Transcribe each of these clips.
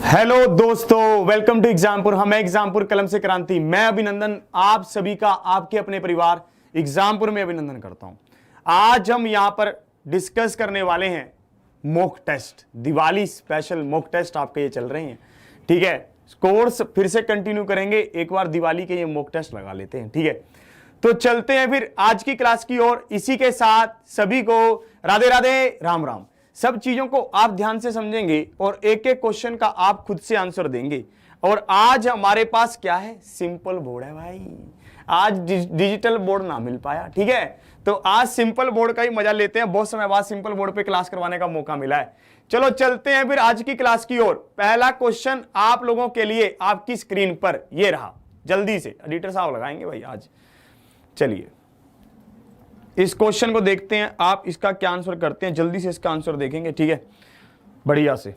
Hello दोस्तों, welcome to Exampur. हम एग्जामपुर कलम से क्रांति। मैं अभिनंदन आप सभी का आपके अपने परिवार एग्जामपुर में अभिनंदन करता हूं। आज हम यहां पर डिस्कस करने वाले हैं mock test. Diwali special mock test आपके ये चल रहे हैं, ठीक है। कोर्स फिर से कंटिन्यू करेंगे, एक बार दिवाली के ये मॉक टेस्ट लगा लेते हैं, ठीक है। तो चलते हैं फिर आज की क्लास की ओर। इसी के साथ सभी को राधे राधे, राम राम। सब चीजों को आप ध्यान से समझेंगे और एक एक क्वेश्चन का आप खुद से आंसर देंगे। और आज हमारे पास क्या है, सिंपल बोर्ड है भाई। आज डिजिटल बोर्ड ना मिल पाया, ठीक है। तो आज सिंपल बोर्ड का ही मजा लेते हैं। बहुत समय बाद सिंपल बोर्ड पे क्लास करवाने का मौका मिला है। चलो चलते हैं फिर आज की क्लास की ओर। पहला क्वेश्चन आप लोगों के लिए आपकी स्क्रीन पर ये रहा। जल्दी से एडिटर साहब लगाएंगे भाई आज। चलिए इस क्वेश्चन को देखते हैं, आप इसका क्या आंसर करते हैं। जल्दी से इसका आंसर देखेंगे, ठीक है, बढ़िया से।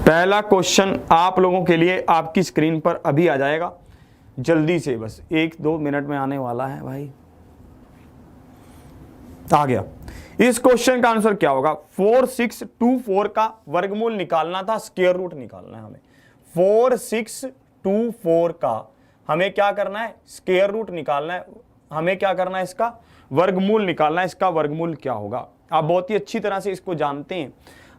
पहला क्वेश्चन आप लोगों के लिए आपकी स्क्रीन पर अभी आ जाएगा। जल्दी से, बस 1-2 मिनट में आने वाला है भाई। आ गया। इस क्वेश्चन का आंसर क्या होगा? 4624 का वर्गमूल निकालना था, स्क्वायर रूट निकालना है हमें। 4624 का हमें क्या करना है, स्क्वायर रूट निकालना है। हमें क्या करना है, इसका वर्गमूल निकालना है। इसका वर्गमूल क्या होगा, आप बहुत ही अच्छी तरह से इसको जानते हैं।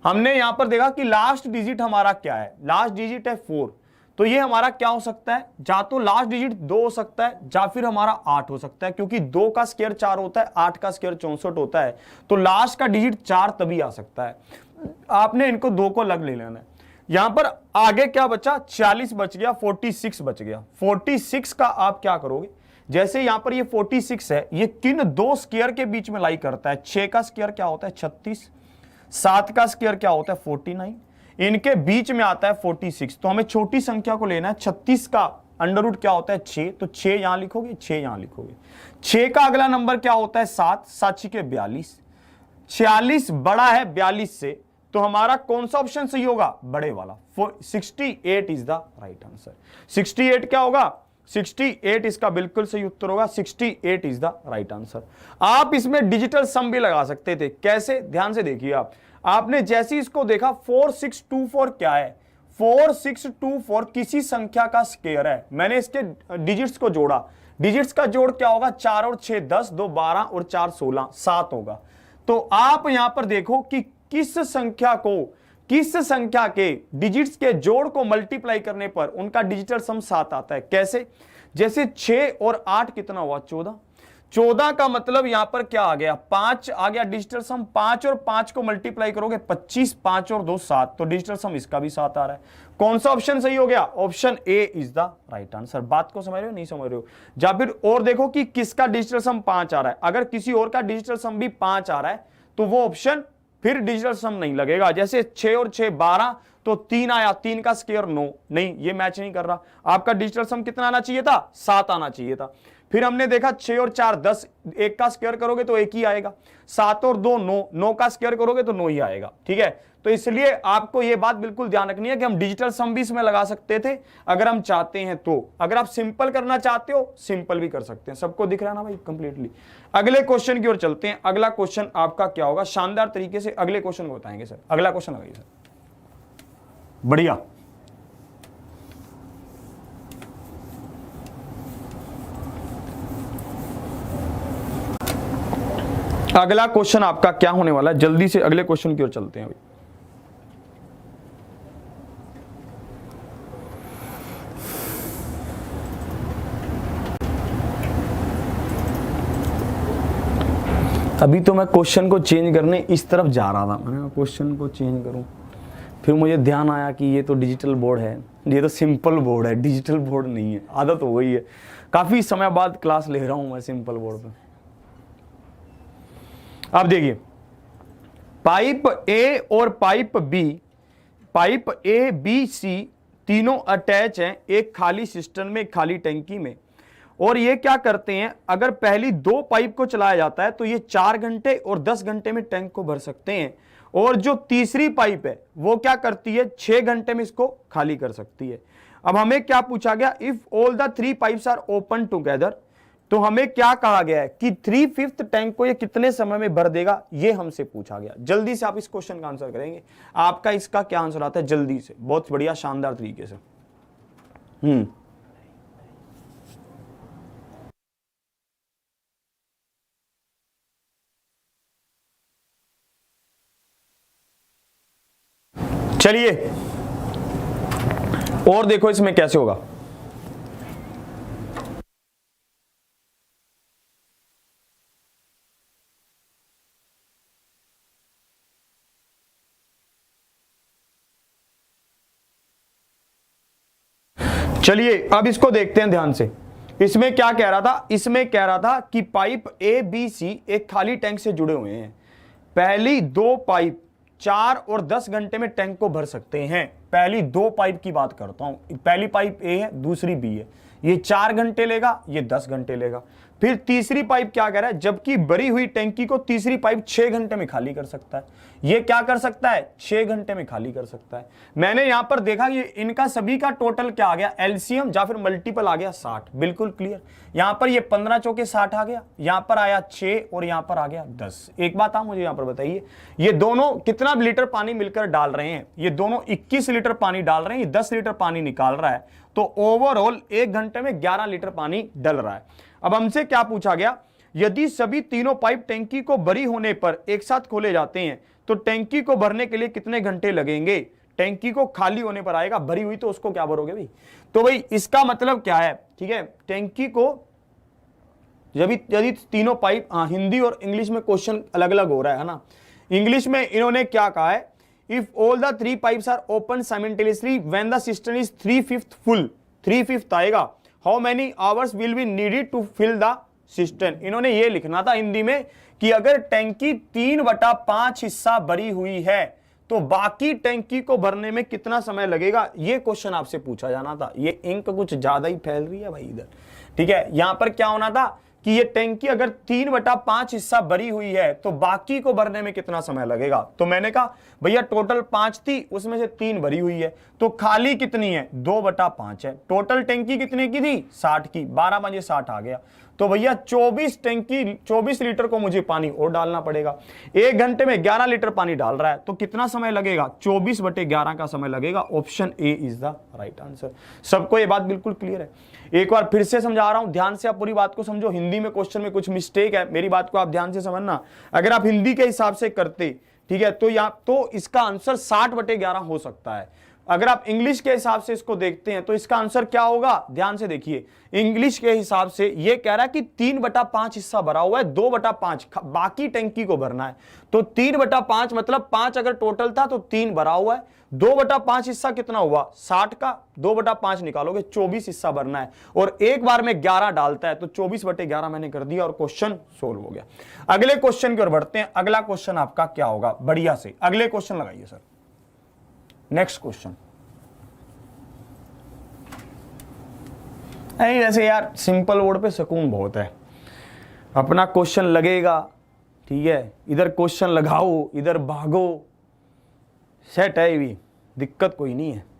हमने यहां पर देखा कि लास्ट डिजिट हमारा क्या है, लास्ट डिजिट है 4। तो ये हमारा क्या हो सकता है, जा तो लास्ट डिजिट 2 हो सकता है, या फिर हमारा 8 हो सकता है, क्योंकि 2 का स्क्वायर 4 होता है, 8 का स्क्वायर 64 होता है। तो लास्ट का डिजिट 4 तभी आ सकता है। आपने इनको 2 को अलग ले लेना है। यहां पर आगे क्या बचा, 40 बच गया, 46 बच गया। 46 का आप क्या करोगे, जैसे यहां पर ये 46 है, ये किन 2 स्क्वायर के बीच में लाई करता है। 6 का स्क्वायर क्या होता है, 36। 7 का स्क्वायर क्या होता है, 49। इनके बीच में आता है 46। तो हमें छोटी संख्या को लेना है। 36 का अंडर रूट क्या होता है, 6। तो 6 यहां लिखोगे, 6 यहां लिखोगे। 6 का अगला नंबर क्या होता है, 7। 7 के 42। 46 बड़ा है 42 से, तो हमारा कौन सा ऑप्शन सही होगा, बड़े वाला। 68 इज द राइट आंसर। 68 क्या होगा, 68 इसका बिल्कुल सही उत्तर होगा। 68 इज द राइट आंसर। आप इसमें डिजिटल सम भी लगा सकते थे। कैसे, ध्यान से देखिए आप। आपने जैसे इसको देखा, 4624 क्या है, 4624 किसी संख्या का स्क्वायर है। मैंने इसके डिजिट्स को जोड़ा। डिजिट्स का जोड़ क्या होगा, 4 और 6 10, 2 12 और 4 16, 7 होगा। तो आप यहां पर देखो कि किस संख्या के डिजिट्स के जोड़ को मल्टीप्लाई करने पर उनका डिजिटल सम 7 आता है। कैसे, जैसे 6 और 8 कितना हुआ, 14। 14 का मतलब यहां पर क्या आ गया, 5 आ गया डिजिटल सम। 5 और 5 को मल्टीप्लाई करोगे 25, 5 और 2 7, तो डिजिटल सम इसका भी 7 आ रहा है। कौन सा ऑप्शन सही हो गया, option A is the right answer. बात को समझ रहे हो, नहीं समझ रहे हो? या फिर और देखो कि किसका डिजिटल सम 5 आ रहा है। अगर किसी और का डिजिटल सम भी 5 आ रहा है, तो वो ऑप्शन फिर डिजिटल सम नहीं लगेगा। जैसे 6 और 6 12, तो 3 आया, 3 का स्क्वायर 9, नहीं ये मैच नहीं कर रहा। आपका डिजिटल सम कितना आना चाहिए था, 7 आना चाहिए था। फिर हमने देखा 6 और 4 10, 1 का स्क्वायर करोगे तो 1 ही आएगा। 7 और 2 9, 9 का स्क्वायर करोगे तो 9 ही आएगा, ठीक है। तो इसलिए आपको यह बात बिल्कुल ध्यान रखनी है कि हम डिजिटल सम भी इसमें लगा सकते थे अगर हम चाहते हैं तो। अगर आप सिंपल करना चाहते हो, सिंपल भी कर सकते हैं। सबको दिख रहा है ना भाई कंप्लीटली। अगले क्वेश्चन की ओर चलते हैं। अगला क्वेश्चन आपका क्या होगा, शानदार तरीके से अगले क्वेश्चन को बताएंगे सर। अगला क्वेश्चन लगाइए सर, बढ़िया। अगला क्वेश्चन आपका क्या होने वाला है, जल्दी से अगले क्वेश्चन की ओर चलते हैं भाई। अभी तो मैं क्वेश्चन को चेंज करने इस तरफ जा रहा था। मैंने क्वेश्चन को चेंज करूं, फिर मुझे ध्यान आया कि ये तो डिजिटल बोर्ड है, ये तो सिंपल बोर्ड है, डिजिटल बोर्ड नहीं है। आदत हो गई है, काफी समय बाद क्लास ले रहा हूं मैं सिंपल बोर्ड पे। अब देखिए, पाइप ए और पाइप ए बी सी तीनों अटैच हैं एक खाली सिस्टम में, एक खाली टंकी में। और ये क्या करते हैं, अगर पहली 2 पाइप को चलाया जाता है तो ये 4 घंटे और 10 घंटे में टैंक को भर सकते हैं। और जो तीसरी पाइप है वो क्या करती है, 6 घंटे में इसको खाली कर सकती है। अब हमें क्या पूछा गया, if all the 3 pipes are open together, तो हमें क्या कहा गया है कि 3/5 टैंक को ये कितने समय में भर देगा, ये हमसे पूछा गया। जल्दी से आप इस क्वेश्चन का आंसर करेंगे, आपका इसका क्या आंसर आता है जल्दी से, बहुत बढ़िया शानदार तरीके से। चलिए और देखो इसमें कैसे होगा। चलिए अब इसको देखते हैं ध्यान से। इसमें क्या कह रहा था, इसमें कह रहा था कि पाइप ए बी सी एक खाली टैंक से जुड़े हुए हैं। पहली 2 पाइप 4 और 10 घंटे में टैंक को भर सकते हैं। पहली 2 पाइप की बात करता हूं, पहली पाइप ए है, दूसरी बी है। ये 4 घंटे लेगा, ये 10 घंटे लेगा। फिर तीसरी पाइप क्या कह रहा है, जबकि भरी हुई टैंकी को तीसरी पाइप 6 घंटे में खाली कर सकता है। ये क्या कर सकता है, 6 घंटे में खाली कर सकता है। मैंने यहां पर देखा कि इनका सभी का टोटल क्या आ गया, एलसीएम या फिर मल्टीपल आ गया 60, बिल्कुल क्लियर। यहां पर ये 15 चौके 60 आ गया, यहां पर आया 6 और यहां पर आ गया 10। एक बात आप मुझे यहां पर बताइए, ये दोनों कितना लीटर पानी मिलकर डाल रहे हैं, ये दोनों 21 लीटर पानी डाल रहे हैं, ये 10 लीटर पानी निकाल रहा है, तो ओवरऑल 1 घंटे में 11 लीटर पानी डल रहा है। अब हमसे क्या पूछा गया, यदि सभी तीनों पाइप टैंकी को भरी होने पर एक साथ खोले जाते हैं तो टैंकी को भरने के लिए कितने घंटे लगेंगे। टैंकी को खाली होने पर आएगा, भरी हुई तो उसको क्या भरोगे भाई। तो भाई इसका मतलब क्या है, ठीक है, टैंकी को यदि तीनों पाइप, हिंदी और इंग्लिश में क्वेश्चन अलग अलग हो रहा है ना। इंग्लिश में इन्होंने क्या कहा है, if all the 3 pipes are open simultaneously when the system is 3/5 full, 3/5 आएगा, how many hours will be needed to fill the system. इन्होंने ये लिखना था हिंदी में कि अगर टैंकी 3/5 हिस्सा भरी हुई है तो बाकी टैंकी को भरने में कितना समय लगेगा। ये क्वेश्चन आपसे पूछा जाना था। ये इंक कुछ ज्यादा ही फैल रही है भाई इधर, ठीक है। यहां पर क्या होना था कि ये टैंकी अगर 3/5 हिस्सा भरी हुई है तो बाकी को भरने में कितना समय लगेगा। तो मैंने कहा भैया टोटल 5 थी, उसमें से 3 भरी हुई है, तो खाली कितनी है, 2/5 है। टोटल टैंकी कितने की थी, 60 की, 12 बजे 60 आ गया, तो भैया 24 लीटर को मुझे पानी और डालना पड़ेगा। 1 घंटे में 11 लीटर पानी डाल रहा है, तो कितना समय लगेगा, 24/11 का समय लगेगा। Option A is the right answer. सबको ये बात बिल्कुल क्लियर है। एक बार फिर से समझा रहा हूं, ध्यान से आप पूरी बात को समझो। हिंदी में क्वेश्चन में कुछ मिस्टेक है, मेरी बात को आप ध्यान से समझना। अगर आप हिंदी के हिसाब से करते, ठीक है, तो इसका आंसर 60/11 हो सकता है। अगर आप इंग्लिश के हिसाब से इसको देखते हैं तो इसका आंसर क्या होगा, ध्यान से देखिए। इंग्लिश के हिसाब से ये कह रहा है कि 3/5 हिस्सा भरा हुआ है, 2/5 बाकी टैंकी को भरना है। तो 3/5 मतलब 5 अगर टोटल था तो 3 भरा हुआ है, 2/5 हिस्सा कितना हुआ, 60 का 2/5 निकालोगे 24 हिस्सा भरना है, और एक बार में 11 डालता है, तो 24/11 मैंने कर दिया और क्वेश्चन सोल्व हो गया। अगले क्वेश्चन की ओर बढ़ते हैं। अगला क्वेश्चन आपका क्या होगा, बढ़िया से अगले क्वेश्चन लगाइए सर। नेक्स्ट क्वेश्चन, ऐसे यार सिंपल वर्ड पे सुकून बहुत है। अपना क्वेश्चन लगेगा, ठीक है, इधर क्वेश्चन लगाओ इधर भागो, सेट है, भी दिक्कत कोई नहीं है।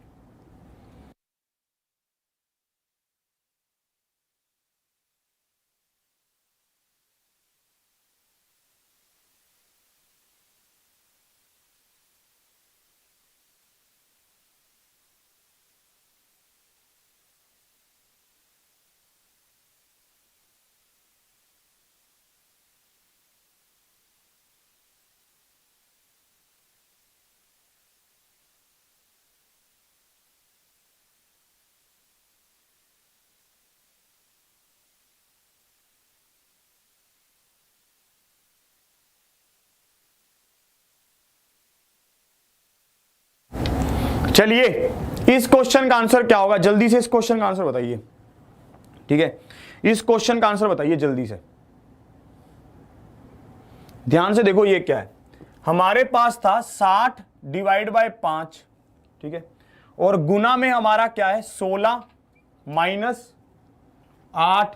चलिए इस क्वेश्चन का आंसर क्या होगा, जल्दी से इस क्वेश्चन का आंसर बताइए, ठीक है, इस क्वेश्चन का आंसर बताइए जल्दी से। ध्यान से देखो ये क्या है, हमारे पास था 60 डिवाइड बाय 5, ठीक है, और गुना में हमारा क्या है 16 माइनस 8,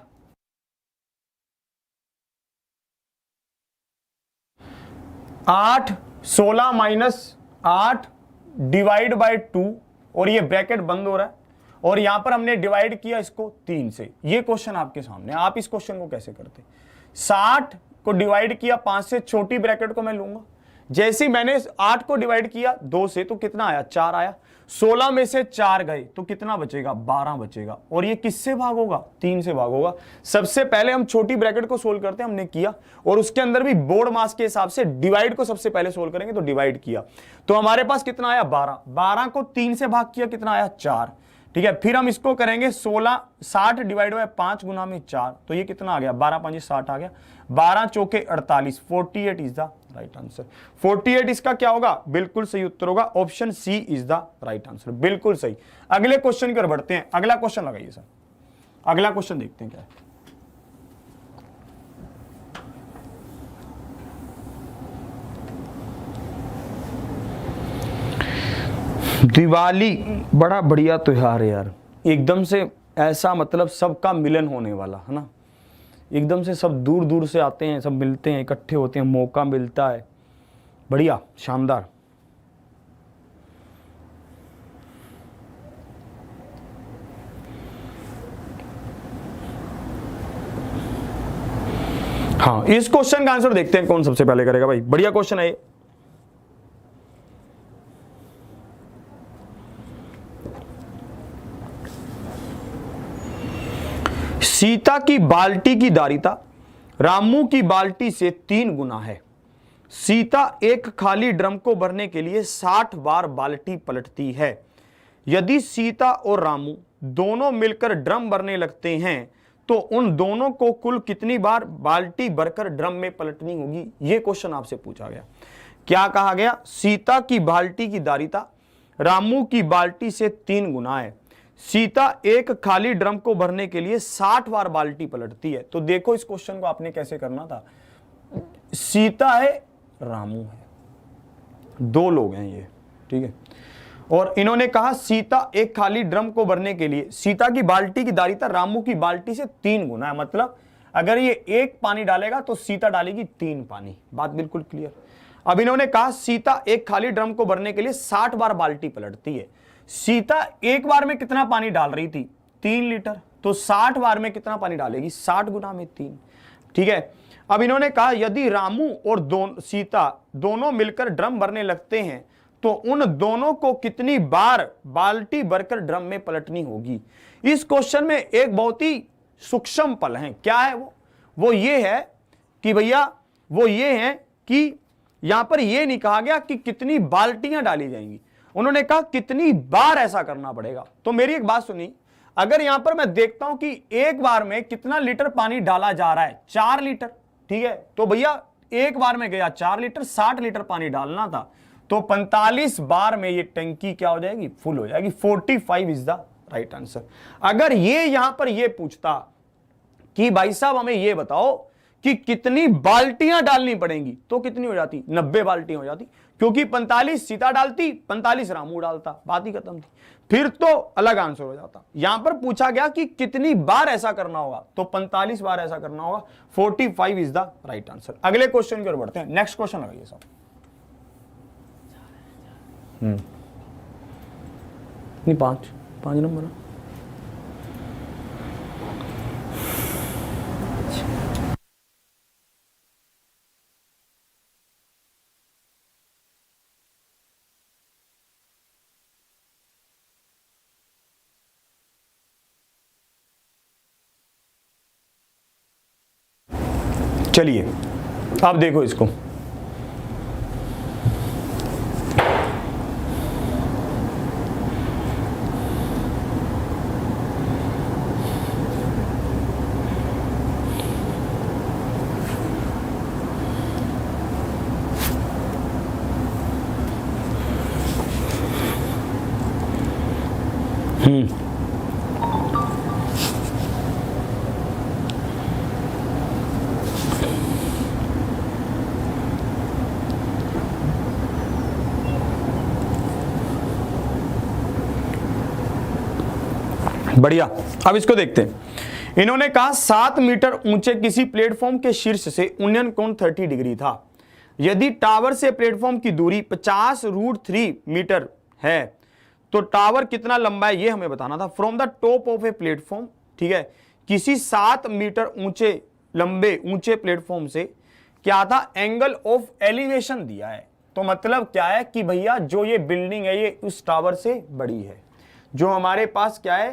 16 माइनस 8 डिवाइड बाय 2, और ये ब्रैकेट बंद हो रहा है, और यहां पर हमने डिवाइड किया इसको 3 से। ये क्वेश्चन आपके सामने, आप इस क्वेश्चन को कैसे करते? 60 को डिवाइड किया 5 से, छोटी ब्रैकेट को मैं लूंगा। जैसे ही मैंने 8 को डिवाइड किया 2 से तो कितना आया? 4 आया। 16 में से 4 गए तो कितना बचेगा? 12 बचेगा। और ये किससे भाग होगा? 3 से भाग होगा। सबसे पहले हम छोटी ब्रैकेट को सोल्व करते हैं, हमने किया, और उसके अंदर भी बोर्ड मास के हिसाब से डिवाइड को सबसे पहले सोल्व करेंगे, तो डिवाइड किया तो हमारे पास कितना आया? 12। 12 को 3 से भाग किया, कितना आया? 4। ठीक है, फिर हम इसको करेंगे 60 डिवाइड बाय 5 गुना में 4, तो ये कितना आ गया? 12 5 60 आ गया। 12 चौके 48, 48 इज द राइट आंसर। 48 इसका क्या होगा? बिल्कुल सही उत्तर होगा, option C is the right answer, बिल्कुल सही। अगले क्वेश्चन की ओर बढ़ते हैं। अगला क्वेश्चन लगाइए सर, अगला क्वेश्चन देखते हैं क्या है। दिवाली बड़ा बढ़िया त्योहार है यार, एकदम से ऐसा मतलब सबका मिलन होने वाला है ना, एकदम से सब दूर दूर से आते हैं, सब मिलते हैं, इकट्ठे होते हैं, मौका मिलता है, बढ़िया शानदार। हाँ, इस क्वेश्चन का आंसर देखते हैं कौन सबसे पहले करेगा भाई, बढ़िया क्वेश्चन है ये। सीता की बाल्टी की धारिता रामू की बाल्टी से 3 गुना है। सीता एक खाली ड्रम को भरने के लिए 60 बार बाल्टी पलटती है। यदि सीता और रामू दोनों मिलकर ड्रम भरने लगते हैं तो उन दोनों को कुल कितनी बार बाल्टी भरकर ड्रम में पलटनी होगी? यह क्वेश्चन आपसे पूछा गया। क्या कहा गया? सीता की बाल्टी की धारिता रामू की बाल्टी से 3 गुना है। सीता एक खाली ड्रम को भरने के लिए 60 बार बाल्टी पलटती है। तो देखो इस क्वेश्चन को आपने कैसे करना था। सीता है, रामू है, 2 लोग हैं ये, ठीक है, और इन्होंने कहा सीता एक खाली ड्रम को भरने के लिए, सीता की बाल्टी की धारिता रामू की बाल्टी से 3 गुना है। मतलब अगर ये 1 पानी डालेगा तो सीता डालेगी 3 पानी। बात बिल्कुल क्लियर। अब इन्होंने कहा सीता एक खाली ड्रम को भरने के लिए 60 बार बाल्टी पलटती है। सीता एक बार में कितना पानी डाल रही थी? 3 लीटर। तो 60 बार में कितना पानी डालेगी? 60 गुना में 3। ठीक है, अब इन्होंने कहा यदि रामू और सीता दोनों मिलकर ड्रम भरने लगते हैं तो उन दोनों को कितनी बार बाल्टी भरकर ड्रम में पलटनी होगी? इस क्वेश्चन में एक बहुत ही सूक्ष्म पल है। क्या है वो ये है कि भैया वो ये है कि यहां पर ये नहीं कहा गया कि कितनी बाल्टियां डाली जाएंगी, उन्होंने कहा कितनी बार ऐसा करना पड़ेगा। तो मेरी एक बात सुनी, अगर यहां पर मैं देखता हूं कि एक बार में कितना लीटर पानी डाला जा रहा है? 4 लीटर। ठीक है, तो भैया एक बार में गया 4 लीटर, 60 लीटर पानी डालना था, तो 45 बार में ये टंकी क्या हो जाएगी? फुल हो जाएगी। 45 इज द राइट आंसर। अगर ये यहां पर ये पूछता कि भाई साहब हमें ये बताओ कि कितनी बाल्टियां डालनी पड़ेंगी, तो कितनी हो जाती? 90 बाल्टियां हो जाती, क्योंकि 45 सीता डालती, 45 रामू डालता, बात ही खत्म थी। फिर तो अलग आंसर हो जाता। यहां पर पूछा गया कि कितनी बार ऐसा करना होगा, तो 45 बार ऐसा करना होगा। 45 इज द राइट आंसर। अगले क्वेश्चन की ओर बढ़ते हैं। नेक्स्ट क्वेश्चन लगाइए साहब। नहीं, 5 नंबर है। चलिए अब देखो इसको, बढ़िया। अब इसको देखते हैं। इन्होंने कहा 7 मीटर ऊंचे किसी प्लेटफॉर्म के शीर्ष से उन्नयन कोण 30 डिग्री था। यदि टावर से प्लेटफॉर्म की दूरी 50√3 मीटर है तो टावर कितना लंबा है ये हमें बताना था। From the top of a platform, ठीक है, किसी 7 मीटर ऊंचे लंबे ऊंचे प्लेटफॉर्म से क्या था, एंगल ऑफ एलिवेशन दिया है। तो मतलब क्या है कि भैया जो ये बिल्डिंग है ये उस टावर से बड़ी है, जो हमारे पास क्या है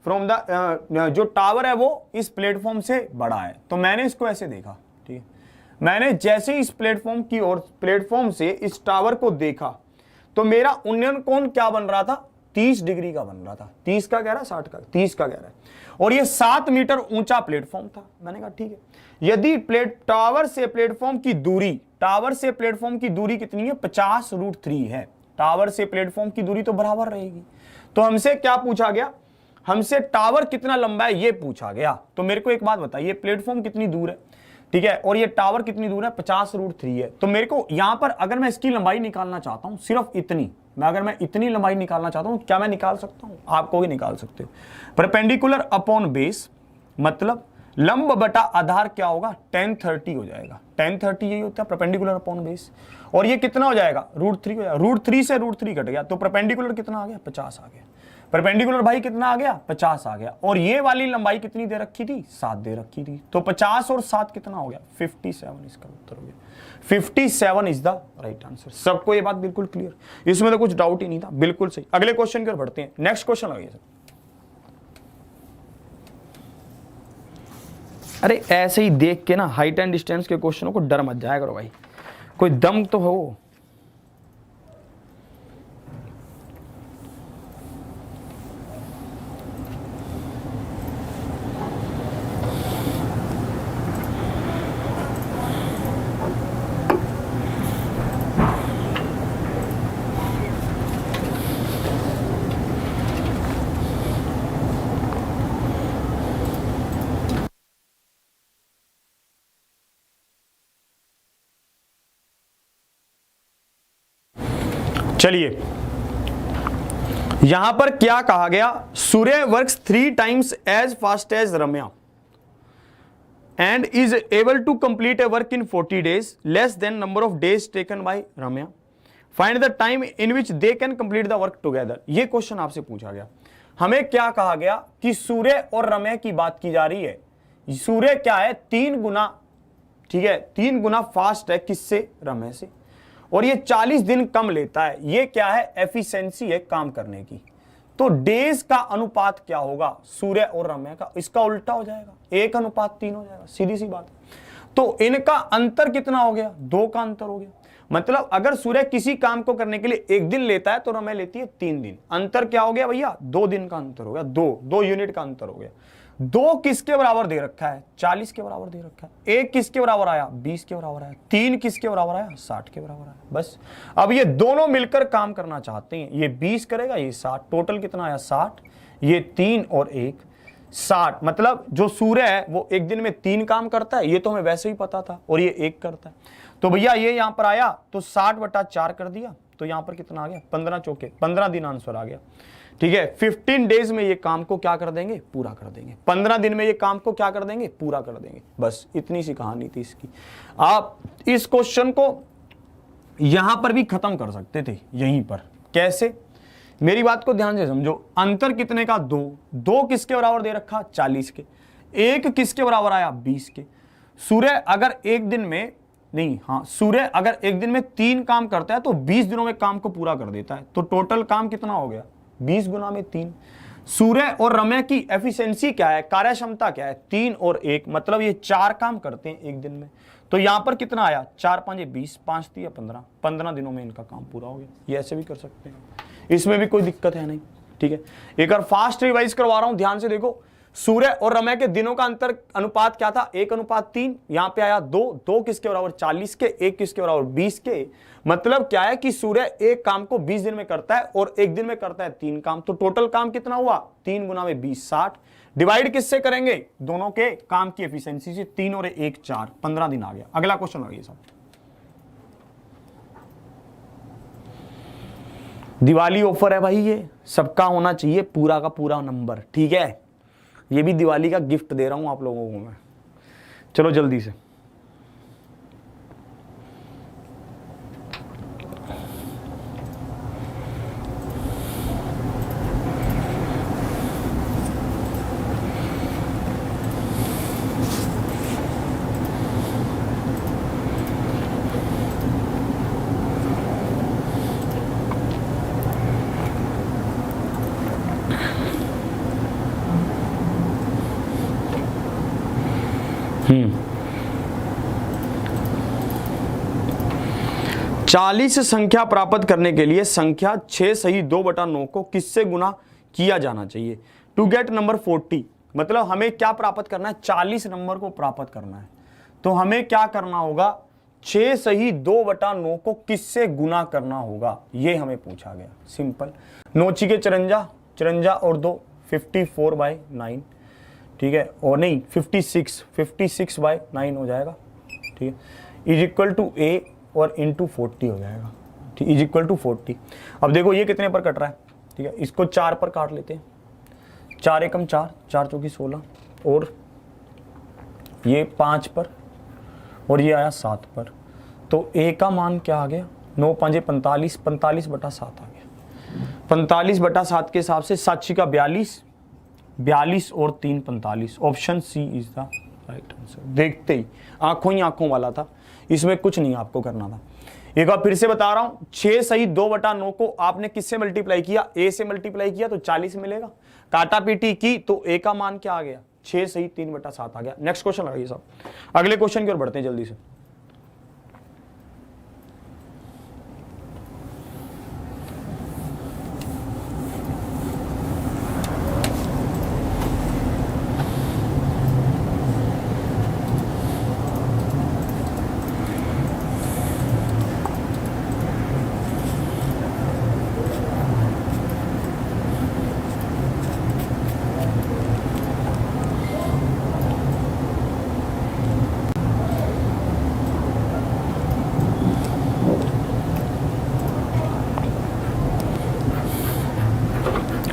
फ्रॉम द जो टावर है वो इस प्लेटफॉर्म से बड़ा है। तो मैंने इसको ऐसे देखा, ठीक है, मैंने जैसे इस प्लेटफॉर्म की ओर प्लेटफॉर्म से इस टावर को देखा तो मेरा उन्नयन कोण क्या बन रहा था, 30 डिग्री का बन रहा था। 30 का कह रहा है, 60 का, 30 का कह रहा है, और ये 7 मीटर ऊंचा प्लेटफॉर्म था। मैंने कहा ठीक है, यदि टावर से प्लेटफॉर्म की दूरी, टावर से प्लेटफॉर्म की दूरी कितनी है, 50√3 है। टावर से प्लेटफॉर्म की दूरी तो बराबर रहेगी। तो हमसे क्या पूछा गया, हमसे टावर कितना लंबा है ये पूछा गया। तो मेरे को एक बात बताइए, प्लेटफॉर्म कितनी दूर है, ठीक है, और ये टावर कितनी दूर है, 50√3 है। तो मेरे को यहां पर अगर मैं इसकी लंबाई निकालना चाहता हूं, सिर्फ इतनी, अगर मैं इतनी लंबाई निकालना चाहता हूं, क्या मैं निकाल सकता हूं, आपको भी निकाल सकते हो। परपेंडिकुलर अपॉन बेस, मतलब लंब बटा आधार क्या होगा, tan 30 हो जाएगा। tan 30 यही होता है परपेंडिकुलर अपॉन बेस, और ये कितना हो जाएगा, √3 हो जाएगा। √3 से √3 कट गया तो परपेंडिकुलर कितना आ गया, 50 आ गया। परपेंडिकुलर भाई कितना आ गया, 50 आ गया। और ये वाली लंबाई कितनी दे रखी थी, 7 दे रखी थी। तो 50 और 7 कितना हो गया, 57 इसका उत्तर हो गया। 57 इज द राइट आंसर। सबको ये बात बिल्कुल क्लियर, इसमें तो कुछ डाउट ही नहीं था, बिल्कुल सही। अगले क्वेश्चन की ओर बढ़ते हैं। नेक्स्ट क्वेश्चन आ गया। अरे ऐसे ही देख के ना हाइट एंड डिस्टेंस के क्वेश्चनों को डर मत जाया करो भाई, कोई दम तो हो। चलिए यहां पर क्या कहा गया, Surya works 3 times as fast as Ramya and is able to complete a work in 40 days less than number of days taken by Ramya, find the time in which they can complete the work together. ये question आपसे पूछा गया। हमें क्या कहा गया कि सूर्य और रम्या की बात की जा रही है। सूर्य क्या है, 3 गुना, ठीक है, 3 गुना फास्ट है किससे, रम्या से, और ये 40 दिन कम लेता है। ये क्या है, एफिशिएंसी है काम करने की। तो डेज का अनुपात क्या होगा सूर्य और रम्या का, इसका उल्टा हो जाएगा, 1:3 हो जाएगा, सीधी सी बात। तो इनका अंतर कितना हो गया, 2 का अंतर हो गया। मतलब अगर सूर्य किसी काम को करने के लिए 1 दिन लेता है तो रम्या लेती है 3 दिन। अंतर क्या हो गया भैया, 2 दिन का अंतर हो गया, 2 यूनिट का अंतर हो गया। 2 किसके बराबर दे रखा है, 40 के बराबर दे रखा है। 1 किसके बराबर आया, 20 के बराबर आया। 3 किसके बराबर आया, 60 के बराबर आया। बस अब ये दोनों मिलकर काम करना चाहते हैं, ये 20 करेगा, ये 60, टोटल कितना आया 60, ये 3 और 1 60। मतलब जो सूर्य है वो 1 दिन में 3 काम करता है, ये तो हमें वैसे ही पता था, और ये 1 करता है। तो भैया ये यहां पर आया तो 60/4 कर दिया, तो यहां पर कितना आ गया, 15 चौके 15 दिन आंसर आ गया। ठीक है, 15 डेज में ये काम को क्या कर देंगे, पूरा कर देंगे। 15 दिन में ये काम को क्या कर देंगे, पूरा कर देंगे। बस इतनी सी कहानी थी इसकी। आप इस क्वेश्चन को यहां पर भी खत्म कर सकते थे, यहीं पर। कैसे, मेरी बात को ध्यान से समझो। अंतर कितने का, 2 किसके बराबर दे रखा, 40 के। 1 किसके बराबर आया, 20 के। सूर्य अगर 1 दिन में नहीं, हाँ, सूर्य अगर 1 दिन में 3 काम करता है तो 20 दिनों में काम को पूरा कर देता है। तो टोटल काम कितना हो गया, 20 गुना में 3। सूर्य और रम्या की एफिशिएंसी क्या है, कार्यक्षमता क्या है, 3 और 1, मतलब ये 4 काम करते हैं 1 दिन में। तो यहां पर कितना आया, 4 5 20, 5 3 15, 15 दिनों में इनका काम पूरा हो गया। ये ऐसे भी कर सकते हैं, इसमें भी कोई दिक्कत है नहीं। ठीक है, एक बार फास्ट रिवाइज करवा रहा हूं, ध्यान से देखो। सूर्य और रम्या के दिनों का अंतर अनुपात क्या था, 1:3। यहां पे आया 2 किसके बराबर, 40 के। 1 किसके बराबर, 20 के। मतलब क्या है कि सूर्य एक काम को 20 दिन में करता है और 1 दिन में करता है 3 काम। तो टोटल काम कितना हुआ, 3 गुना में 20, 60। डिवाइड किससे करेंगे, दोनों के काम की एफिशिएंसी से। 3 और 1 4, 15 दिन आ गया। अगला क्वेश्चन आ गया साहब, दिवाली ऑफर है भाई, ये सबका होना चाहिए पूरा का पूरा नंबर। ठीक है, ये भी दिवाली का गिफ्ट दे रहा हूं आप लोगों को मैं। चलो जल्दी से, 40 संख्या प्राप्त करने के लिए संख्या 6 सही 2/9 को किससे गुना किया जाना चाहिए? टू गेट नंबर 40, मतलब हमें क्या प्राप्त करना है? 40 नंबर को प्राप्त करना है। तो हमें क्या करना होगा? 6 सही 2/9 को किससे गुना करना होगा, ये हमें पूछा गया। सिंपल, 9 छिके 54, 54 और 2 54/9, ठीक है, और नहीं 56/9 हो जाएगा, ठीक है, इज इक्वल टू ए और इंटू 40 हो जाएगा, ठीक, इज इक्वल टू 40। अब देखो ये कितने पर कट रहा है, ठीक है, इसको 4 पर काट लेते हैं। 4 एकम 4, 4 चौकी 16, और ये 5 पर, और ये आया 7 पर। तो ए का मान क्या आ गया? 9 5 45, 45/7 आ गया। 45/7 के हिसाब से 7 छिका 42, 42 और 3 45। Option C is the right answer. देखते ही आंखों ही आंखों वाला था, इसमें कुछ नहीं आपको करना था। एक बार फिर से बता रहा हूं, 6 सही 2/9 को आपने किससे मल्टीप्लाई किया? ए से मल्टीप्लाई किया तो 40 मिलेगा। काटा पीटी की तो ए का मान क्या आ गया? 6 सही 3/7 आ गया। नेक्स्ट क्वेश्चन लगाइए साहब। अगले क्वेश्चन की ओर बढ़ते हैं जल्दी से।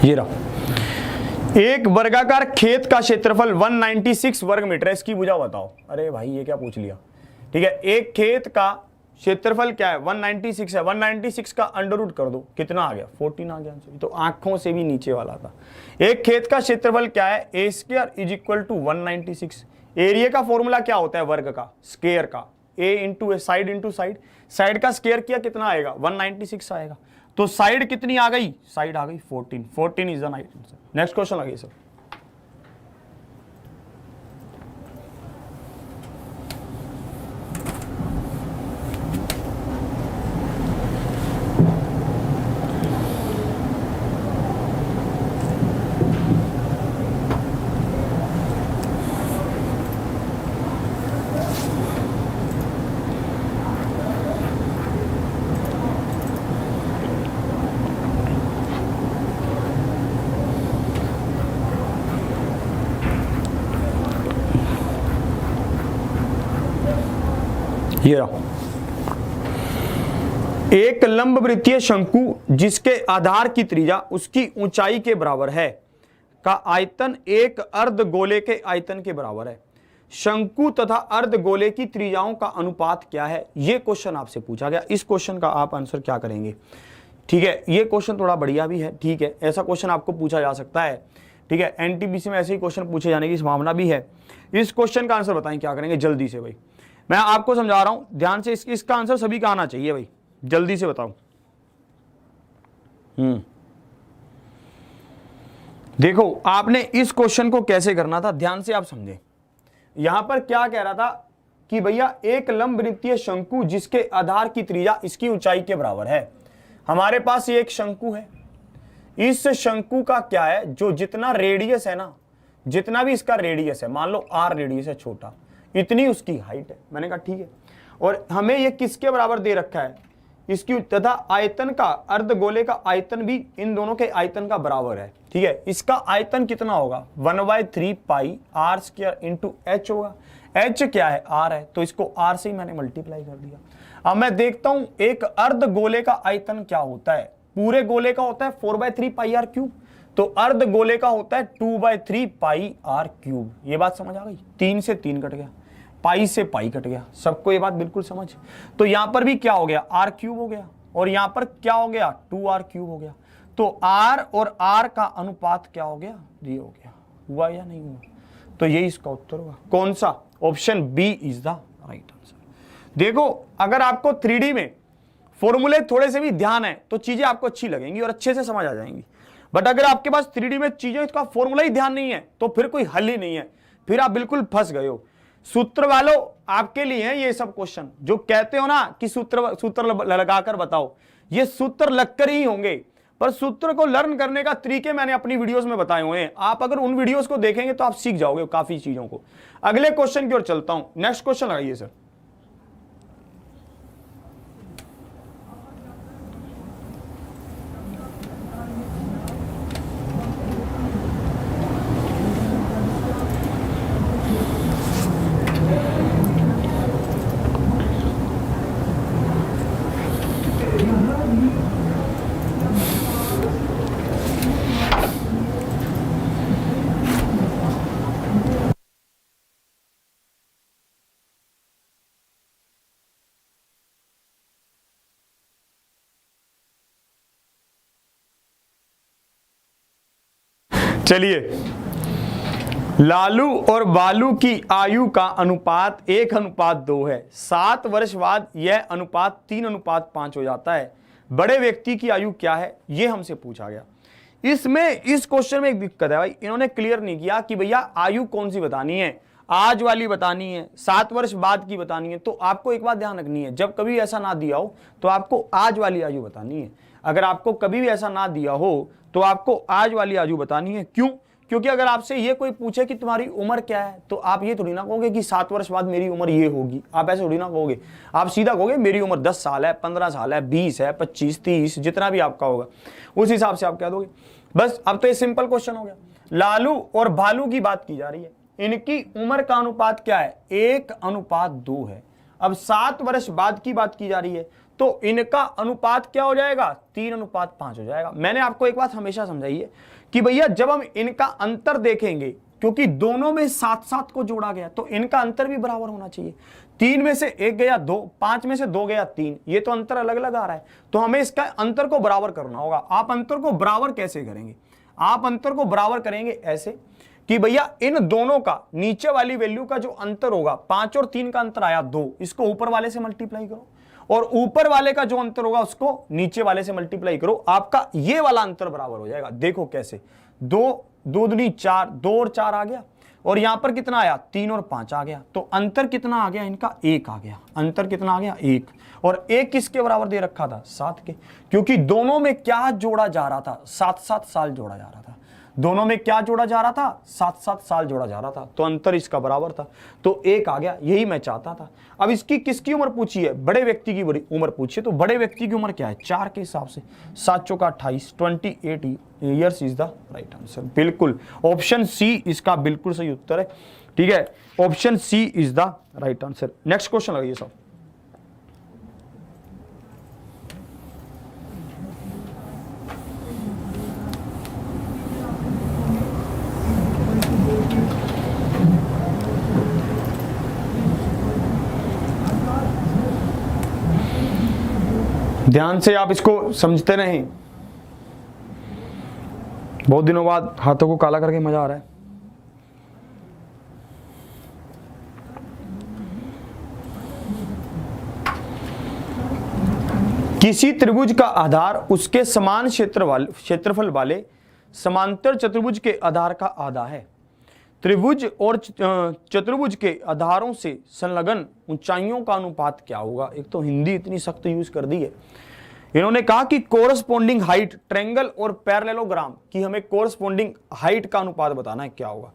ये रहा, एक वर्गाकार खेत का क्षेत्रफल 196 वर्ग मीटर है, इसकी भुजा बताओ। अरे भाई ये क्या पूछ लिया, ठीक है। एक खेत का क्षेत्रफल क्या है? 196 है। 196 का अंडर रूट कर दो, कितना आ गया? 14 आ गया आंसर। तो आंखों से भी नीचे वाला था। एक खेत का क्षेत्रफल क्या है? A square is equal to 196। Area का फॉर्मूला क्या होता है? वर्ग का, स्क्वायर का, a into a, side into side. Side का स्क्वायर किया कितना आएगा? 196 आएगा। तो साइड कितनी आ गई? साइड आ गई 14। 14 is the right answer. Next question आ गई सर। ये रहा, एक लंबवृत्तीय शंकु जिसके आधार की त्रिज्या उसकी ऊंचाई के बराबर है का आयतन एक अर्धगोले के आयतन के बराबर है। शंकु तथा अर्धगोले की त्रिज्याओं का अनुपात क्या है? यह क्वेश्चन आपसे पूछा गया। इस क्वेश्चन का आप आंसर क्या करेंगे? ठीक है, ये क्वेश्चन थोड़ा बढ़िया भी है, ठीक है, ऐसा क्वेश्चन आपको पूछा जा सकता है, ठीक है। एनटीपीसी में ऐसे ही क्वेश्चन पूछे जाने की संभावना भी है। इस क्वेश्चन का आंसर बताएं क्या करेंगे जल्दी से भाई, मैं आपको समझा रहा हूं ध्यान से। इसका आंसर सभी का आना चाहिए भाई, जल्दी से बताओ। देखो आपने इस क्वेश्चन को कैसे करना था, ध्यान से आप समझे। यहां पर क्या कह रहा था कि भैया एक लंबवृत्तीय शंकु जिसके आधार की त्रिज्या इसकी ऊंचाई के बराबर है। हमारे पास ये एक शंकु है, इस शंकु का क्या है, जो जितना रेडियस है ना, जितना भी इसका रेडियस है, मान लो आर रेडियस है छोटा, इतनी उसकी हाइट है। मैंने कहा ठीक है, और हमें ये किसके बराबर दे रखा है? इसकी तथा आयतन का, अर्धगोले का आयतन भी इन दोनों के आयतन का बराबर है, ठीक है। इसका आयतन कितना होगा? 1/3 पाई आर स्क्वायर इंटू एच होगा। एच क्या है? आर है, तो इसको आर से ही मैंने मल्टीप्लाई कर दिया। अब मैं देखता हूं एक अर्धगोले का आयतन क्या होता है। पूरे गोले का होता है 4/3 पाई आर क्यूब, तो अर्धगोले का होता है 2/3 पाई आर क्यूब। ये बात समझ आ गई? 3 से 3 कट गया, पाई से पाई कट गया, सबको ये बात बिल्कुल समझ। तो यहां पर भी क्या हो गया? आर क्यूब हो गया, और यहां पर क्या हो गया? 2r क्यूब हो गया। तो आर और आर का अनुपात क्या हो गया? ये हो गया। हुआ या नहीं हुआ? तो ये इसका उत्तर होगा। कौन सा? Option B is the right answer. देखो अगर आपको 3D में फॉर्मूले थोड़े से भी ध्यान है तो चीजें आपको अच्छी लगेंगी और अच्छे से समझ आ जाएंगी। बट अगर आपके पास 3D में चीजें, इसका फॉर्मूला ही ध्यान नहीं है तो फिर कोई हल ही नहीं है, फिर आप बिल्कुल फंस गए हो। सूत्र वालों आपके लिए है ये सब क्वेश्चन, जो कहते हो ना कि सूत्र लगाकर बताओ, ये सूत्र लगकर ही होंगे, पर सूत्र को लर्न करने का तरीके मैंने अपनी वीडियोस में बताए हुए हैं। आप अगर उन वीडियोस को देखेंगे तो आप सीख जाओगे काफी चीजों को। अगले क्वेश्चन की ओर चलता हूं, नेक्स्ट क्वेश्चन लगाइए सर। चलिए, लालू और बालू की आयु का अनुपात 1:2 है। 7 वर्ष बाद यह अनुपात 3:5 हो जाता है। बड़े व्यक्ति की आयु क्या है, यह हमसे पूछा गया। इसमें इस क्वेश्चन में एक दिक्कत है भाई, इन्होंने क्लियर नहीं किया कि भैया आयु कौन सी बतानी है, आज वाली बतानी है, 7 वर्ष बाद की बतानी है। तो आपको एक बात ध्यान रखनी है, जब कभी ऐसा ना दिया हो तो आपको आज वाली आयु बतानी है। अगर आपको कभी भी ऐसा ना दिया हो तो आपको आज वाली आयु बतानी है। क्यों? क्योंकि अगर आपसे ये कोई पूछे कि तुम्हारी उम्र क्या है, तो आप ये थोड़ी ना कहोगे कि 7 वर्ष बाद मेरी उम्र ये होगी। आप ऐसे थोड़ी ना कहोगे, आप सीधा कहोगे मेरी उम्र 10 साल है, 15 साल है, 20 है, 25, 30, जितना भी आपका होगा उस हिसाब से आप कह दोगे। बस अब तो ये सिंपल क्वेश्चन हो गया। लालू और भालू की बात की जा रही है, इनकी उम्र का अनुपात क्या है, 1:2 है। अब 7 वर्ष बाद की बात की जा रही है, तो इनका अनुपात क्या हो जाएगा, 3:5 हो जाएगा। मैंने आपको एक बात हमेशा समझाई है कि भैया जब हम इनका अंतर देखेंगे, क्योंकि दोनों में 7-7 को जोड़ा गया, तो इनका अंतर भी बराबर होना चाहिए। 3 में से 1 गया 2, 5 में से 2 गया 3, ये तो अंतर अलग अलग आ रहा है, तो हमें इसका अंतर को बराबर करना होगा। आप अंतर को बराबर कैसे करेंगे, आप अंतर को बराबर करेंगे ऐसे कि भैया इन दोनों का नीचे वाली वैल्यू का जो अंतर होगा, 5 और 3 का अंतर आया 2, इसको ऊपर वाले से मल्टीप्लाई करो, और ऊपर वाले का जो अंतर होगा उसको नीचे वाले से मल्टीप्लाई करो, आपका ये वाला अंतर बराबर हो जाएगा। देखो कैसे, 2 दूनी 4, 2 और 4 आ गया, और यहां पर कितना आया, 3 और 5 आ गया, तो अंतर कितना आ गया इनका, 1 आ गया। अंतर कितना आ गया, 1। और 1 किसके बराबर दे रखा था, 7 के, क्योंकि दोनों में क्या जोड़ा जा रहा था, 7-7 साल जोड़ा जा रहा था। दोनों में क्या जोड़ा जा रहा था, 7-7 साल जोड़ा जा रहा था, तो अंतर इसका बराबर था, तो 1 आ गया। यही मैं चाहता था। अब इसकी किसकी उम्र पूछी है, बड़े व्यक्ति की उम्र पूछी है, तो बड़े व्यक्ति की उम्र क्या है, 4 के हिसाब से 7 चौका 28, 28 years is the right answer. बिल्कुल ऑप्शन सी इसका बिल्कुल सही उत्तर है। ठीक है, option C is the right answer. Next question लगाइए साहब। ध्यान से आप इसको समझते रहें, बहुत दिनों बाद हाथों को काला करके मजा आ रहा है। किसी त्रिभुज का आधार उसके समान क्षेत्रफल वाले समांतर चतुर्भुज के आधार का आधा है। त्रिभुज और चतुर्भुज के आधारों से संलग्न ऊंचाइयों का अनुपात क्या होगा। एक तो हिंदी इतनी सख्त यूज कर दी है, इन्होंने कहा कि कोरस्पोंडिंग हाइट ट्रायंगल और पैरेललोग्राम की हमें कोरस्पोंडिंग हाइट का अनुपात बताना है, क्या होगा।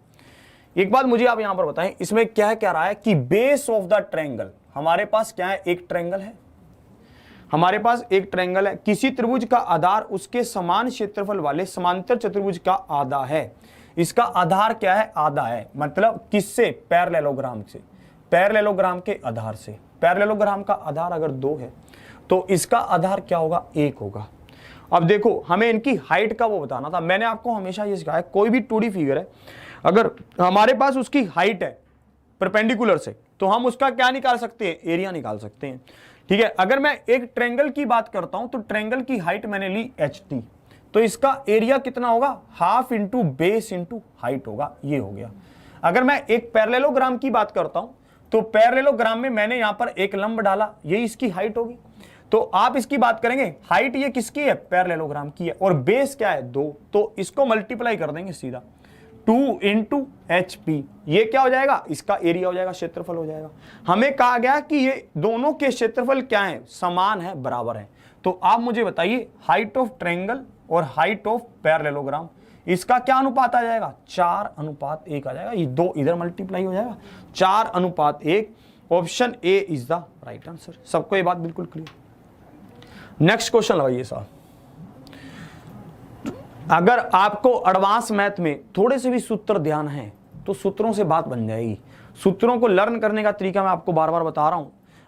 एक बात मुझे आप यहां पर बताएं, इसमें क्या कह रहा है कि बेस ऑफ द ट्रायंगल, हमारे पास क्या है, एक ट्रायंगल है, हमारे पास एक ट्रायंगल है, किसी त्रिभुज का आधार उसके समान क्षेत्रफल वाले समांतर चतुर्भुज का आधा है। इसका आधार क्या है, आधा है, मतलब किससे, पैरेललोग्राम से, पैरेललोग्राम के आधार से। पैरेललोग्राम का आधार अगर 2 है तो इसका आधार क्या होगा, 1 होगा। अब देखो हमें इनकी हाइट का वो बताना था। मैंने आपको हमेशा ये सिखाया, कोई भी 2D फिगर है, अगर हमारे पास उसकी हाइट है परपेंडिकुलर से, तो हम उसका क्या निकाल सकते हैं, एरिया निकाल सकते हैं। ठीक है, अगर मैं एक ट्रायंगल की बात करता हूं तो ट्रायंगल की हाइट मैंने ली HT, तो इसका एरिया कितना होगा, half into base into height होगा, ये हो गया। अगर मैं एक पैरेललोग्राम की बात करता हूं तो पैरेललोग्राम में मैंने यहां पर एक लंब डाला, ये इसकी हाइट होगी। तो आप इसकी बात करेंगे, हाइट ये किसकी है, पैरेललोग्राम की है, और बेस क्या है 2, तो इसको मल्टीप्लाई कर देंगे सीधा। 2 इंटू HP, ये क्या हो जाएगा, इसका एरिया हो जाएगा, क्षेत्रफल हो जाएगा। हमें कहा गया कि ये दोनों के क्षेत्रफल क्या है, समान है, बराबर है। तो आप मुझे बताइए हाइट ऑफ ट्रायंगल और हाइट ऑफ पैरेललोग्राम, इसका क्या अनुपात आ जाएगा, 4:1 आ जाएगा। ये 2 इधर मल्टीप्लाई हो जाएगा, 4:1। Option A is the right answer. सबको ये बात बिल्कुल क्लियर। नेक्स्ट क्वेश्चन लगाइए साहब। अगर आपको एडवांस मैथ में थोड़े से भी सूत्र ध्यान है तो सूत्रों से बात बन जाएगी। सूत्रों को लर्न करने का तरीका मैं आपको बार बार बता रहा हूं।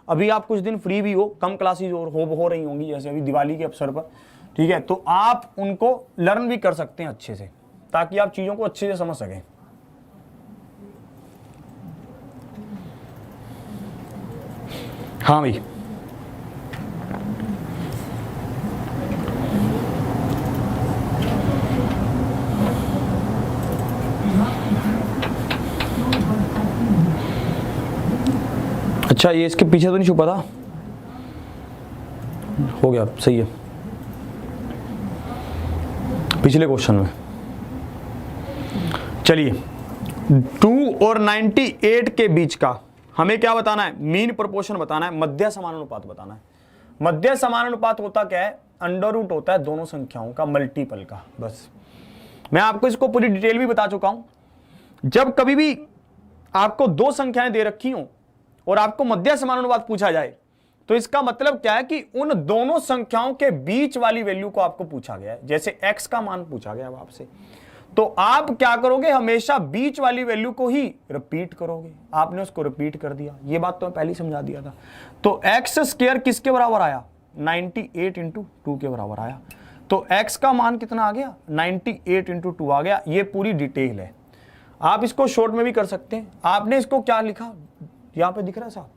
अभी आप कुछ दिन फ्री भी हो, कम क्लासेस हो रही होंगी, जैसे अभी दिवाली के अवसर पर, ठीक है, तो आप उनको लर्न भी कर सकते हैं अच्छे से, ताकि आप चीजों को अच्छे से समझ सकें। हाँ भाई, अच्छा ये इसके पीछे तो नहीं छुपा था, हो गया सही है। पिछले क्वेश्चन में चलिए 2 और 98 के बीच का हमें क्या बताना है, मीन प्रोपोर्शन बताना है, मध्य समानुपात बताना है। मध्य समानुपात होता क्या है, अंडर रूट होता है दोनों संख्याओं का मल्टीपल का। बस मैं आपको इसको पूरी डिटेल भी बता चुका हूं। जब कभी भी आपको 2 संख्याएं दे रखी हों और आपको मध्य समानुपात पूछा जाए तो इसका मतलब क्या है कि उन दोनों संख्याओं के बीच वाली वैल्यू को आपको पूछा गया है। जैसे x का मान पूछा गया आपसे, तो आप क्या करोगे, हमेशा बीच वाली वैल्यू को ही रिपीट करोगे। आपने उसको रिपीट कर दिया, ये बात तो मैं पहले ही समझा दिया था। तो एक्स स्क्वायर किसके बराबर आया, 98 इंटू 2 के बराबर आया। तो x का मान कितना आ गया, 98 इंटू 2 आ गया। ये पूरी डिटेल है, आप इसको शॉर्ट में भी कर सकते हैं। आपने इसको क्या लिखा, यहां पे दिख रहा है साहब,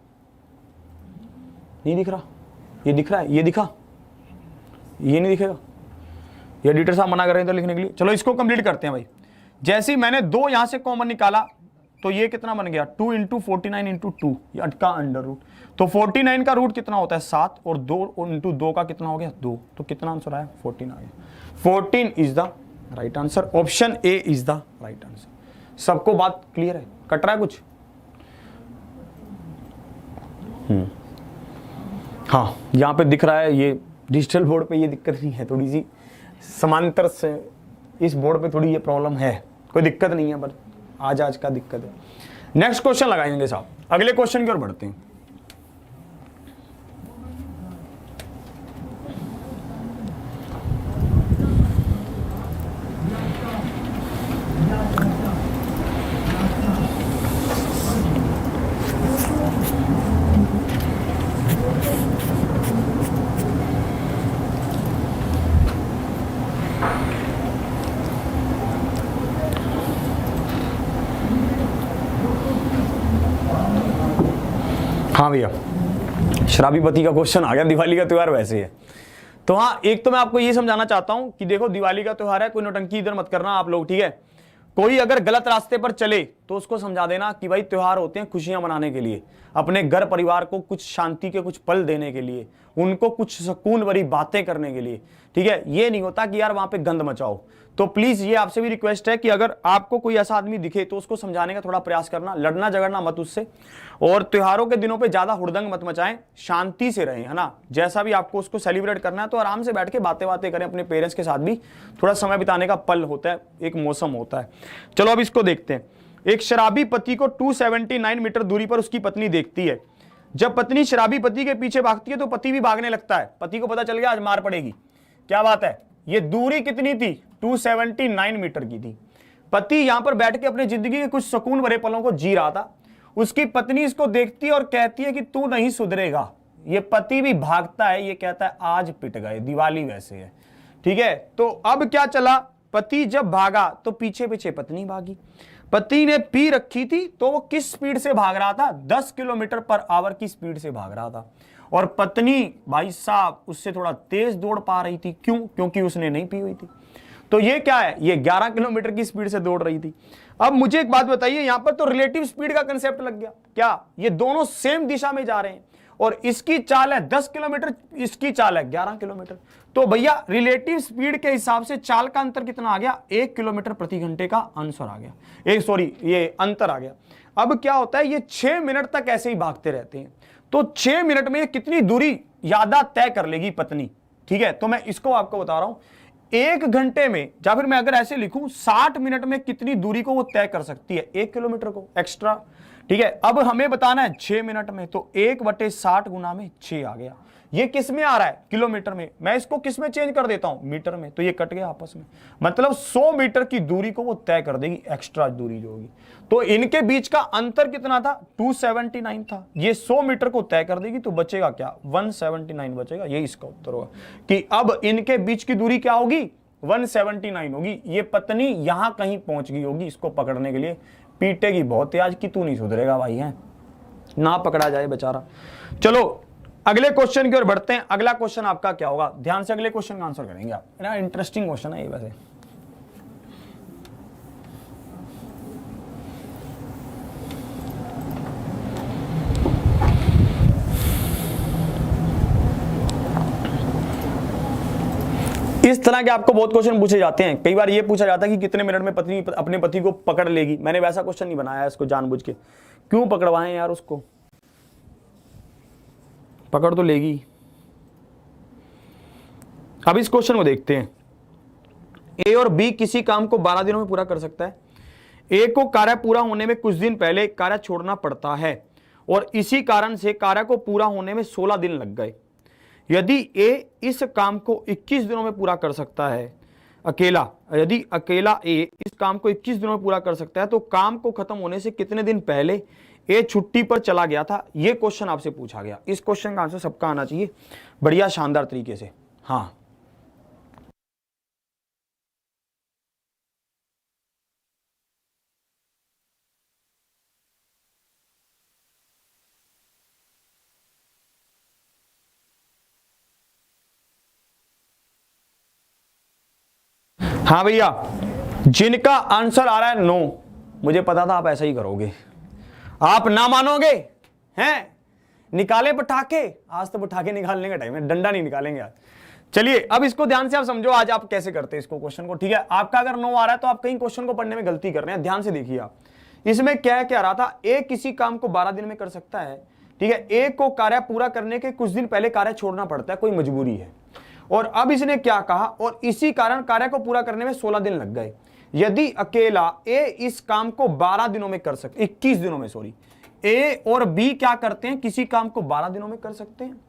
नहीं दिख रहा, ये दिख रहा है, ये दिखा, ये नहीं दिखेगा, ये एडिटर साहब मना कर रहे हैं तो लिखने के लिए। चलो इसको कंप्लीट करते हैं भाई। जैसे ही मैंने 2 यहां से कॉमन निकाला तो ये कितना बन गया, 2 इंटू 49 इंटू 2, ये अटका अंडर रूट। तो 49 का रूट कितना होता है 7, और 2 इंटू 2 का कितना हो गया 2, तो कितना आंसर आया 14 आ गया। 14 is the right answer. Option A is the right answer. सबको बात क्लियर है, कट रहा है कुछ? हाँ, यहाँ पे दिख रहा है, ये डिजिटल बोर्ड पे ये दिक्कत नहीं है, थोड़ी सी समांतर से इस बोर्ड पे थोड़ी ये प्रॉब्लम है, कोई दिक्कत नहीं है, पर आज का दिक्कत है। नेक्स्ट क्वेश्चन लगाएंगे साहब, अगले क्वेश्चन की ओर बढ़ते हैं। हाँ भैया, शराबी पति का क्वेश्चन आ गया। दिवाली का त्योहार वैसे है तो हाँ, एक तो मैं आपको ये समझाना चाहता हूं कि देखो दिवाली का त्योहार है, कोई नौटंकी इधर मत करना आप लोग, ठीक है। कोई अगर गलत रास्ते पर चले तो उसको समझा देना कि भाई त्योहार होते हैं खुशियां मनाने के लिए, अपने घर परिवार को कुछ शांति के कुछ पल देने के लिए, उनको कुछ सुकून भरी बातें करने के लिए, ठीक है। ये नहीं होता कि यार वहां पे गंद मचाओ। तो प्लीज ये आपसे भी रिक्वेस्ट है कि अगर आपको कोई ऐसा आदमी दिखे तो उसको समझाने का थोड़ा प्रयास करना, लड़ना झगड़ना मत उससे, और त्योहारों के दिनों पे ज्यादा हुड़दंग मत मचाएं, शांति से रहें, है ना। जैसा भी आपको उसको सेलिब्रेट करना है तो आराम से बैठ के बातें करें, अपने पेरेंट्स के साथ भी थोड़ा समय बिताने का पल होता है, एक मौसम होता है। चलो अब इसको देखते हैं। एक शराबी पति को 279 मीटर दूरी पर उसकी पत्नी देखती है। जब पत्नी शराबी पति के पीछे भागती है तो पति भी भागने लगता है। पति को पता चल गया आज मार पड़ेगी। क्या बात है, ये दूरी कितनी थी, 279 मीटर की थी। पति यहां पर बैठ के अपनी जिंदगी के कुछ सुकून भरे पलों को जी रहा था। उसकी पत्नी इसको देखती है और कहती है कि तू नहीं सुधरेगा। ये पति भी भागता है, ये कहता है आज पिट गए, दिवाली वैसे है, ठीक है। तो अब क्या चला, पति जब भागा तो पीछे पीछे पत्नी भागी। पति ने पी रखी थी तो वो किस स्पीड से भाग रहा था, 10 किलोमीटर पर आवर की स्पीड से भाग रहा था। और पत्नी भाई साहब उससे थोड़ा तेज दौड़ पा रही थी। क्यों? क्योंकि उसने नहीं पी हुई थी। तो ये क्या है, ये 11 किलोमीटर की स्पीड से दौड़ रही थी। अब मुझे एक बात बताइए, यहां पर तो रिलेटिव स्पीड का कंसेप्ट लग गया। क्या ये दोनों सेम दिशा में जा रहे हैं और इसकी चाल है 10 किलोमीटर, इसकी चाल है 11 किलोमीटर। तो भैया रिलेटिव स्पीड के हिसाब से चाल का अंतर कितना आ गया, 1 किलोमीटर प्रति घंटे का आंसर आ गया, ये अंतर आ गया। अब क्या होता है, ये 6 मिनट तक ऐसे ही भागते रहते हैं, तो 6 मिनट में ये कितनी दूरी यादा तय कर लेगी पत्नी, ठीक है। तो मैं इसको आपको बता रहा हूं, 1 घंटे में, या फिर मैं अगर ऐसे लिखूं 60 मिनट में कितनी दूरी को वो तय कर सकती है, 1 किलोमीटर को एक्स्ट्रा, ठीक है। अब हमें बताना है 6 मिनट में, तो 1/60 गुना में 6 आ गया। ये किस में आ रहा है, किलोमीटर में, मैं इसको किस में चेंज कर देता हूं, मीटर में, तो ये कट गया आपस में, मतलब 100 मीटर की दूरी को वो तय कर देगी, एक्स्ट्रा दूरी जो होगी। तो इनके बीच का अंतर कितना था, 279 था, ये 100 मीटर को तय कर देगी, तो बचेगा क्या, 179 बचेगा। ये इसका उत्तर होगा कि अब इनके बीच की दूरी क्या होगी, 179 होगी। ये पत्नी यहां कहीं पहुंच गई होगी, इसको पकड़ने के लिए पीटेगी बहुत आज की, तू नहीं सुधरेगा भाई, है ना, पकड़ा जाए बेचारा। चलो अगले क्वेश्चन की ओर बढ़ते हैं। अगला क्वेश्चन आपका क्या होगा, ध्यान से अगले क्वेश्चन का आंसर करेंगे आप, ना इंटरेस्टिंग क्वेश्चन है ये वैसे। इस तरह के आपको बहुत क्वेश्चन पूछे जाते हैं। कई बार ये पूछा जाता है कि कितने मिनट में पत्नी अपने पति को पकड़ लेगी। मैंने वैसा क्वेश्चन नहीं बनाया इसको जानबूझ के, क्यों पकड़वाएं यार, उसको पकड़ तो लेगी। अब इस क्वेश्चन को देखते हैं। ए और बी किसी काम को 12 दिनों में पूरा कर सकता है। ए को कार्य पूरा होने में कुछ दिन पहले कार्य छोड़ना पड़ता है और इसी कारण से कार्य को पूरा होने में 16 दिन लग गए। यदि ए इस काम को 21 दिनों में पूरा कर सकता है अकेला, यदि अकेला ए इस काम को 21 दिनों में पूरा कर सकता है, तो काम को खत्म होने से कितने दिन पहले ए छुट्टी पर चला गया था। यह क्वेश्चन आपसे पूछा गया। इस क्वेश्चन का आंसर सबका आना चाहिए बढ़िया शानदार तरीके से। हाँ हाँ भैया, जिनका आंसर आ रहा है 9, मुझे पता था आप ऐसा ही करोगे, आप ना मानोगे हैं। निकाले पटाखे, आज तो पटाखे निकालने का टाइम है, डंडा नहीं निकालेंगे आज। चलिए अब इसको ध्यान से आप समझो, आज आप कैसे करते हैं इसको क्वेश्चन को, ठीक है। आपका अगर 9 आ रहा है तो आप कहीं क्वेश्चन को पढ़ने में गलती कर रहे हैं। ध्यान से देखिए आप, इसमें क्या क्या रहा था, ए किसी काम को 12 दिन में कर सकता है, ठीक है। ए को कार्य पूरा करने के कुछ दिन पहले कार्य छोड़ना पड़ता है, कोई मजबूरी है। और अब इसने क्या कहा, और इसी कारण कार्य को पूरा करने में 16 दिन लग गए। यदि अकेला ए इस काम को 12 दिनों में कर सकते, 21 दिनों में, सॉरी, ए और बी क्या करते हैं, किसी काम को 12 दिनों में कर सकते हैं।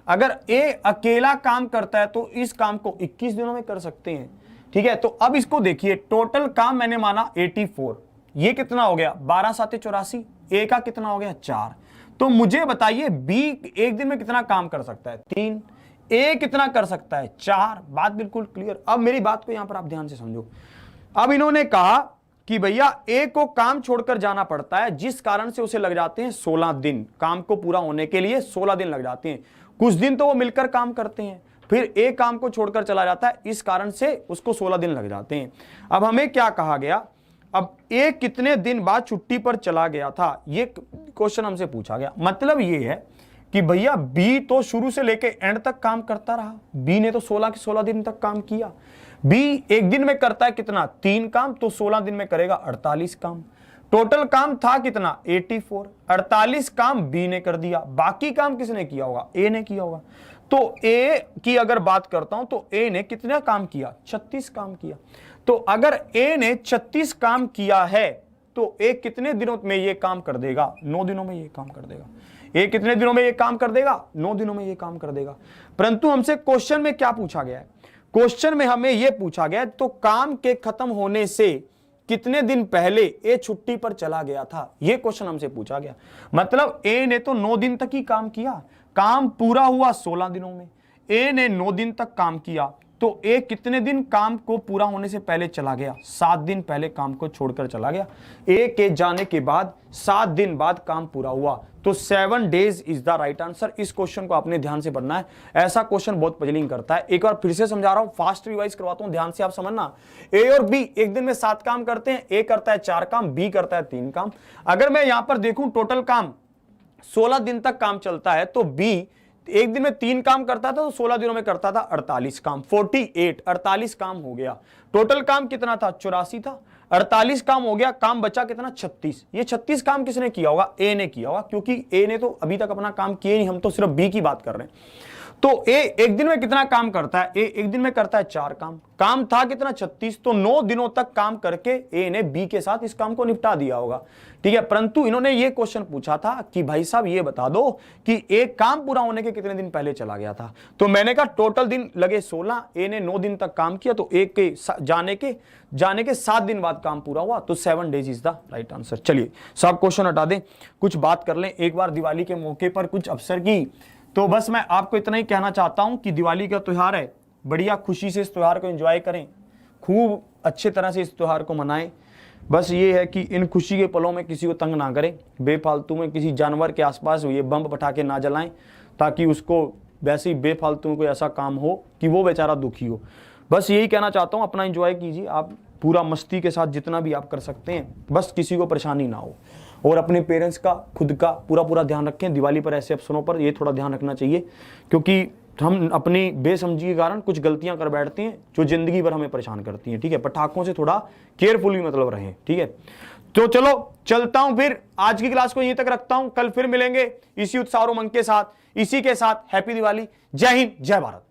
अगर ए अकेला काम करता है तो इस काम को 21 दिनों में कर सकते हैं, ठीक है। तो अब इसको देखिए, टोटल काम मैंने माना 84, ये कितना हो गया 12 7 84, ए का कितना हो गया 4। तो मुझे बताइए बी एक दिन में कितना काम कर सकता है, 3। ए कितना कर सकता है, 4। बात बिल्कुल क्लियर। अब मेरी बात को यहां पर आप ध्यान से समझो। अब इन्होंने कहा कि भैया ए को काम छोड़कर जाना पड़ता है, जिस कारण से उसे लग जाते हैं 16 दिन, काम को पूरा होने के लिए 16 दिन लग जाते हैं। कुछ दिन तो वो मिलकर काम करते हैं, फिर ए काम को छोड़कर चला जाता है, इस कारण से उसको 16 दिन लग जाते हैं। अब हमें क्या कहा गया, अब ए कितने दिन बाद छुट्टी पर चला गया था, ये क्वेश्चन हमसे पूछा गया। मतलब ये है कि भैया बी तो शुरू से लेके एंड तक काम करता रहा, बी ने तो 16 के 16 दिन तक काम किया। बी एक दिन में करता है कितना, 3 काम, तो 16 दिन में करेगा 48 काम। टोटल काम था कितना 84, 48 काम बी ने कर दिया, बाकी काम किसने किया होगा, ए ने किया होगा। तो ए की अगर बात करता हूं तो ए ने कितना काम किया, 36 काम किया। तो अगर ए ने 36 काम किया है तो ए कितने दिनों में ये काम कर देगा, 9 दिनों में ये काम कर देगा। ए कितने दिनों में ये काम कर देगा, 9 दिनों में ये काम कर देगा। परंतु हमसे क्वेश्चन में क्या पूछा गया है, क्वेश्चन में हमें यह पूछा गया तो काम के खत्म होने से कितने दिन पहले ए छुट्टी पर चला गया था, यह क्वेश्चन हमसे पूछा गया। मतलब ए ने तो 9 दिन तक ही काम किया, काम पूरा हुआ 16 दिनों में। ए ने 9 दिन तक काम किया, तो ए कितने दिन काम को पूरा होने से पहले चला गया, 7 दिन पहले काम को छोड़कर चला गया। ए के जाने के बाद 7 दिन बाद काम पूरा हुआ, तो 7 days is the right answer. इस क्वेश्चन को आपने ध्यान से पढ़ना है, ऐसा क्वेश्चन बहुत पजलिंग करता है। एक बार फिर से समझा रहा हूं, फास्ट रिवाइज करवाता हूं, ध्यान से आप समझना। ए और बी एक दिन में 7 काम करते हैं, ए करता है 4 काम, बी करता है 3 काम। अगर मैं यहां पर देखूं टोटल काम 16 दिन तक काम चलता है, तो बी एक दिन में 3 काम करता था तो 16 दिनों में करता था 48 काम। 48 काम हो गया। टोटल काम कितना था? 84 था। 48 काम हो गया, काम बचा कितना? 36। ये 36 काम किसने किया होगा? ए ने किया होगा, क्योंकि ए ने तो अभी तक अपना काम किए नहीं, हम तो सिर्फ बी की बात कर रहे हैं। तो ए एक दिन में कितना काम करता है? ए एक दिन में करता है 4 काम। काम था कितना? 36। तो 9 दिनों तक काम करके ए ने बी के साथ इस काम को निपटा दिया होगा, ठीक है। परंतु इन्होंने ये क्वेश्चन पूछा था कि भाई साहब ये बता दो कि एक काम पूरा होने के कितने दिन पहले चला गया था। तो मैंने कहा टोटल दिन लगे 16, ए ने 9 दिन तक काम किया, तो एक के जाने के 7 दिन बाद काम पूरा हुआ, तो 7 days is the right answer. चलिए सब क्वेश्चन हटा दें, कुछ बात कर लें एक बार दिवाली के मौके पर कुछ अवसर की। तो बस मैं आपको इतना ही कहना चाहता हूं कि दिवाली का त्यौहार है, बढ़िया खुशी से इस त्यौहार को एंजॉय करें, खूब अच्छे तरह से इस त्यौहार को मनाएं। बस ये है कि इन खुशी के पलों में किसी को तंग ना करें, बेफालतू में किसी जानवर के आसपास ये बम पटाखे ना जलाएं, ताकि उसको वैसे ही बेफालतू में कोई ऐसा काम हो कि वो बेचारा दुखी हो। बस यही कहना चाहता हूँ, अपना एंजॉय कीजिए आप पूरा मस्ती के साथ, जितना भी आप कर सकते हैं, बस किसी को परेशानी ना हो। और अपने पेरेंट्स का, खुद का पूरा ध्यान रखें। दिवाली पर ऐसे अवसरों पर ये थोड़ा ध्यान रखना चाहिए, क्योंकि हम अपनी बेसमझी के कारण कुछ गलतियां कर बैठते हैं जो जिंदगी भर हमें परेशान करती हैं, ठीक है। पटाखों से थोड़ा केयरफुली मतलब रहें, ठीक है। तो चलो चलता हूं, फिर आज की क्लास को यहीं तक रखता हूं। कल फिर मिलेंगे इसी उत्साह और उमंग के साथ, इसी के साथ। हैप्पी दिवाली, जय हिंद, जय भारत।